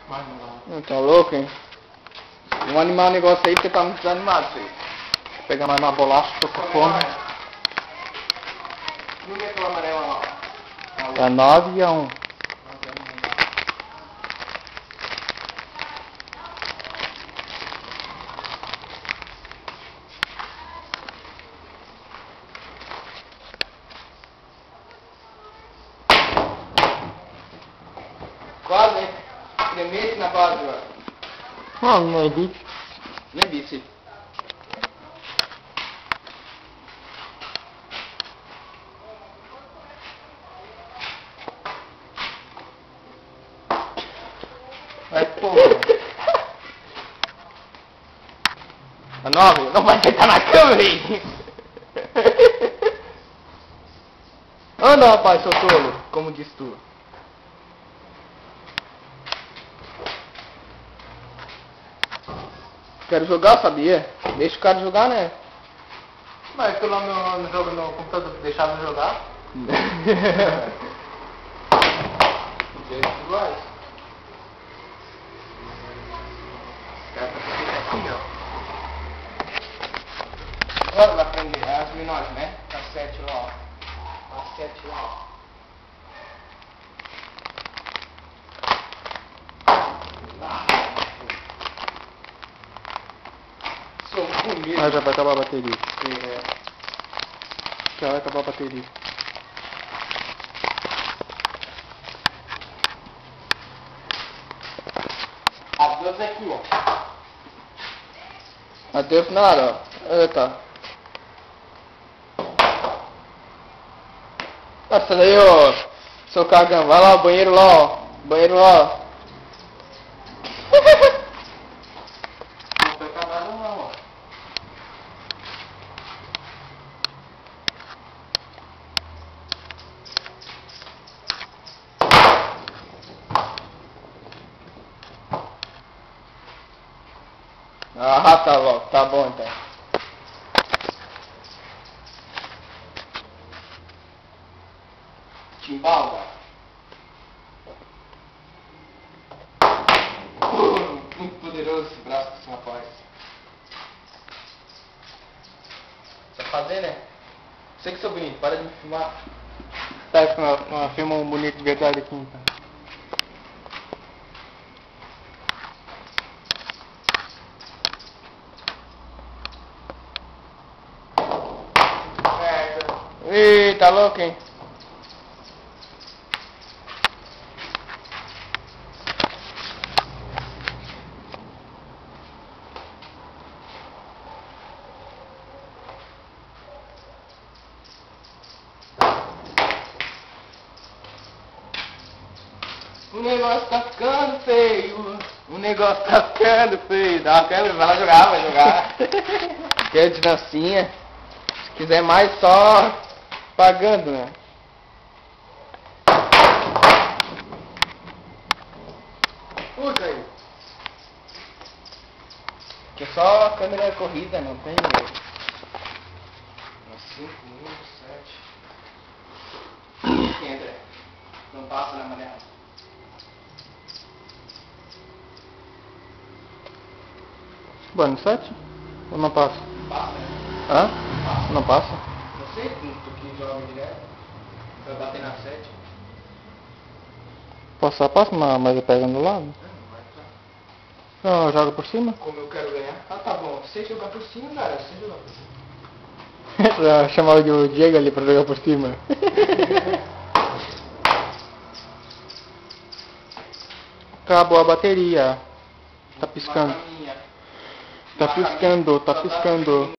Mas não dá. Não tá louco, hein? Vamos animar o negócio aí porque tá muito desanimado isso aí. Vou pegar mais uma bolacha, tô com fome. Não é aquela amarela lá. É 9-1. Quase, hein? Tremete na base, ó. Não é bicho. Não é bicho. Vai, porra. A 9? Não vai sentar na câmera aí. Anda, rapaz, seu tolo. Como diz tu. Quero jogar, sabia? Deixa o cara jogar, né? Mas tu lá no jogo no computador deixava jogar? Iguais. Aqui, ó. Agora vai aprender as menores, né? As 7 lá, ó. As 7 lá, ó. Sou bonito. Ah, já vai acabar a bateria. É. Já vai acabar a bateria. Adeus aqui, ó. Adeus nada, ó. Eita. Nossa, daí, ó. Seu cagão. Vai lá, banheiro lá, ó. Banheiro lá, ó. Não foi cagado não, ó. Ah, tá bom. Tá bom, então. Timbalda. Muito poderoso esse braço desse rapaz. Vai fazer, né? Sei que sou bonito, para de me filmar. Tá, uma filma um bonito de verdade aqui, então. Ih, tá louco, hein? O negócio tá ficando feio. O negócio tá ficando feio. Dá uma câmera, vai lá jogar, vai jogar. Quer de dancinha? Se quiser mais, só pagando, né? Puxa aí. Que é só câmera corrida, não tem... 5 minutos, 7. Que entra. Não passa na maneira. Bueno, 7? Ou não passa? Passa, né? Hã? Passa. Não passa? Não sei, tu que joga direto. Vai bater na 7. Passar, passa, mas eu pego no lado. Não vai entrar. Não, joga por cima? Como eu quero ganhar. Ah, tá bom. Você jogar por cima, cara. Você jogar por cima. Já chamava o Diego ali pra jogar por cima. Acabou a bateria. Tá piscando. Uma caminha. Tá piscando, tá piscando.